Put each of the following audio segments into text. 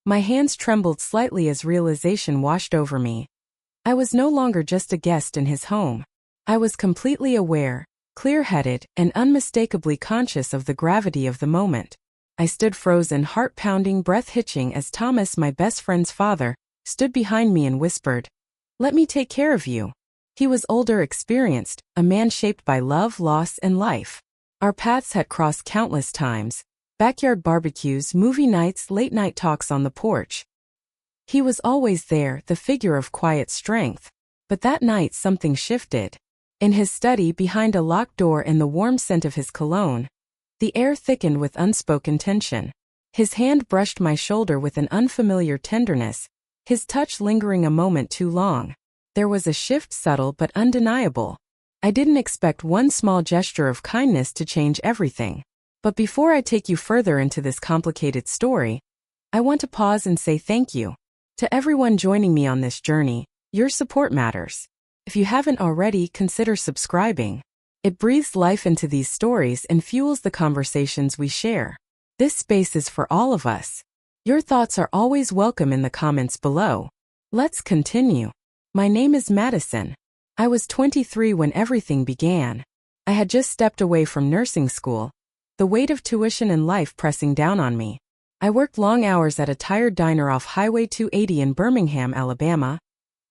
My hands trembled slightly as realization washed over me. I was no longer just a guest in his home. I was completely aware, clear-headed, and unmistakably conscious of the gravity of the moment. I stood frozen, heart-pounding, breath-hitching as Thomas, my best friend's father, stood behind me and whispered, "Let me take care of you." He was older, experienced, a man shaped by love, loss, and life. Our paths had crossed countless times: backyard barbecues, movie nights, late-night talks on the porch. He was always there, the figure of quiet strength. But that night something shifted. In his study, behind a locked door and the warm scent of his cologne, the air thickened with unspoken tension. His hand brushed my shoulder with an unfamiliar tenderness, his touch lingering a moment too long. There was a shift, subtle but undeniable. I didn't expect one small gesture of kindness to change everything. But before I take you further into this complicated story, I want to pause and say thank you to everyone joining me on this journey. Your support matters. If you haven't already, consider subscribing. It breathes life into these stories and fuels the conversations we share. This space is for all of us. Your thoughts are always welcome in the comments below. Let's continue. My name is Madison. I was 23 when everything began. I had just stepped away from nursing school, the weight of tuition and life pressing down on me. I worked long hours at a tired diner off Highway 280 in Birmingham, Alabama,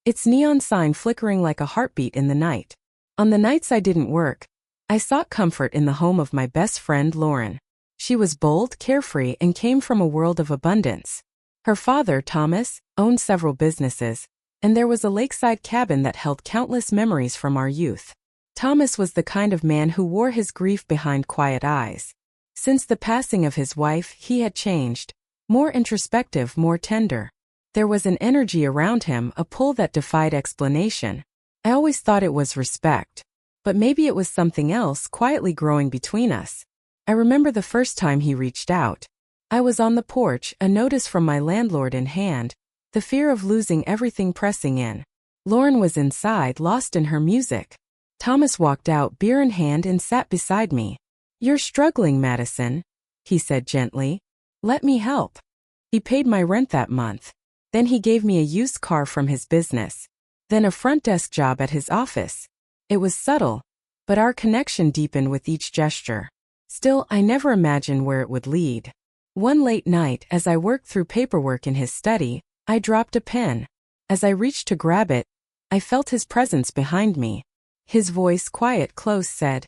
its neon sign flickering like a heartbeat in the night. On the nights I didn't work, I sought comfort in the home of my best friend Lauren. She was bold, carefree, and came from a world of abundance. Her father, Thomas, owned several businesses, and there was a lakeside cabin that held countless memories from our youth. Thomas was the kind of man who wore his grief behind quiet eyes. Since the passing of his wife, he had changed, more introspective, more tender. There was an energy around him, a pull that defied explanation. I always thought it was respect, but maybe it was something else quietly growing between us. I remember the first time he reached out. I was on the porch, a notice from my landlord in hand, the fear of losing everything pressing in. Lauren was inside, lost in her music. Thomas walked out, beer in hand, and sat beside me. "You're struggling, Madison," he said gently. "Let me help." He paid my rent that month. Then he gave me a used car from his business. Then a front desk job at his office. It was subtle, but our connection deepened with each gesture. Still, I never imagined where it would lead. One late night, as I worked through paperwork in his study, I dropped a pen. As I reached to grab it, I felt his presence behind me. His voice, quiet, close, said,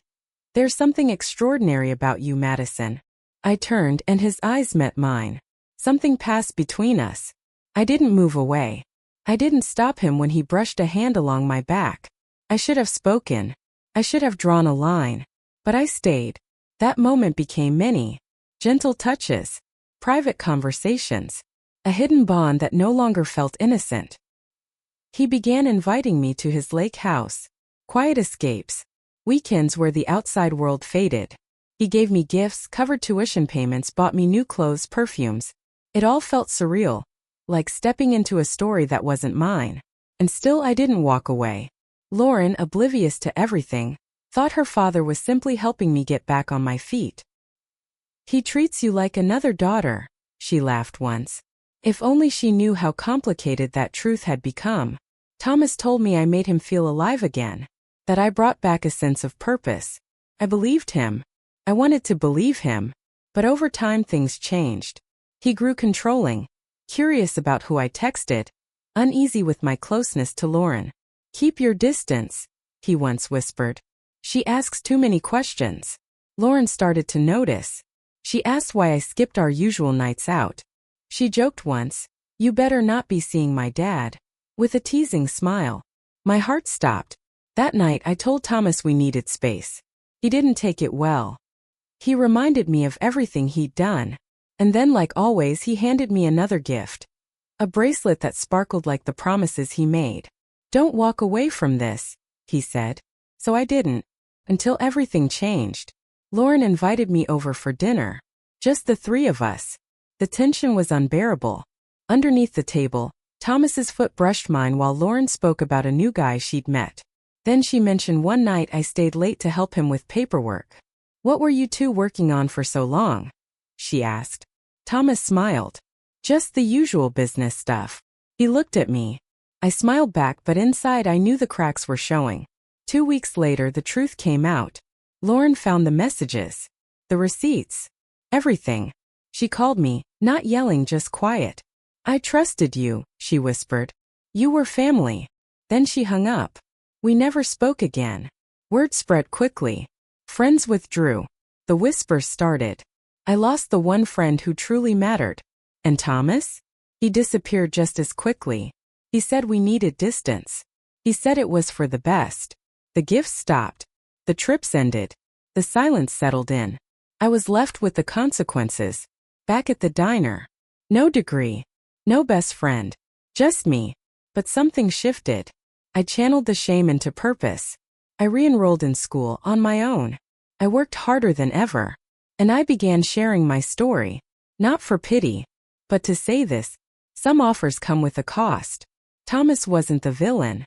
"There's something extraordinary about you, Madison." I turned, and his eyes met mine. Something passed between us. I didn't move away. I didn't stop him when he brushed a hand along my back. I should have spoken. I should have drawn a line. But I stayed. That moment became many gentle touches, private conversations, a hidden bond that no longer felt innocent. He began inviting me to his lake house. Quiet escapes. Weekends where the outside world faded. He gave me gifts, covered tuition payments, bought me new clothes, perfumes. It all felt surreal, like stepping into a story that wasn't mine. And still I didn't walk away. Lauren, oblivious to everything, thought her father was simply helping me get back on my feet. "He treats you like another daughter," she laughed once. If only she knew how complicated that truth had become. Thomas told me I made him feel alive again, that I brought back a sense of purpose. I believed him. I wanted to believe him. But over time things changed. He grew controlling, curious about who I texted, uneasy with my closeness to Lauren. "Keep your distance," he once whispered. "She asks too many questions." Lauren started to notice. She asked why I skipped our usual nights out. She joked once, "You better not be seeing my dad," with a teasing smile. My heart stopped. That night I told Thomas we needed space. He didn't take it well. He reminded me of everything he'd done. And then, like always, he handed me another gift. A bracelet that sparkled like the promises he made. "Don't walk away from this," he said. So I didn't. Until everything changed. Lauren invited me over for dinner. Just the three of us. The tension was unbearable. Underneath the table, Thomas's foot brushed mine while Lauren spoke about a new guy she'd met. Then she mentioned one night I stayed late to help him with paperwork. "What were you two working on for so long?" she asked. Thomas smiled. Just the usual business stuff. He looked at me. I smiled back, but inside I knew the cracks were showing. 2 weeks later, the truth came out. Lauren found the messages, the receipts, everything. She called me, not yelling, just quiet. "I trusted you," she whispered. "You were family." Then she hung up. We never spoke again. Word spread quickly. Friends withdrew. The whispers started. I lost the one friend who truly mattered. And Thomas? He disappeared just as quickly. He said we needed distance. He said it was for the best. The gifts stopped. The trips ended. The silence settled in. I was left with the consequences. Back at the diner. No degree. No best friend. Just me. But something shifted. I channeled the shame into purpose. I re-enrolled in school on my own. I worked harder than ever. And I began sharing my story. Not for pity, but to say this: some offers come with a cost. Thomas wasn't the villain.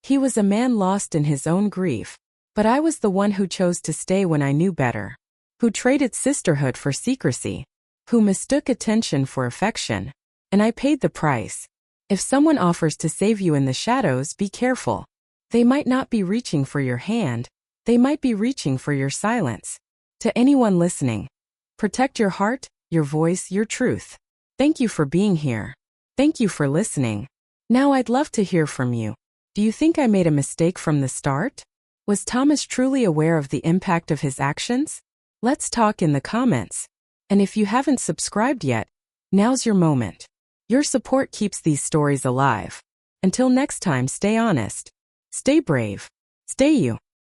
He was a man lost in his own grief. But I was the one who chose to stay when I knew better. Who traded sisterhood for secrecy. Who mistook attention for affection. And I paid the price. If someone offers to save you in the shadows, be careful. They might not be reaching for your hand. They might be reaching for your silence. To anyone listening, protect your heart, your voice, your truth. Thank you for being here. Thank you for listening. Now I'd love to hear from you. Do you think I made a mistake from the start? Was Thomas truly aware of the impact of his actions? Let's talk in the comments. And if you haven't subscribed yet, now's your moment. Your support keeps these stories alive. Until next time, stay honest, stay brave, stay you.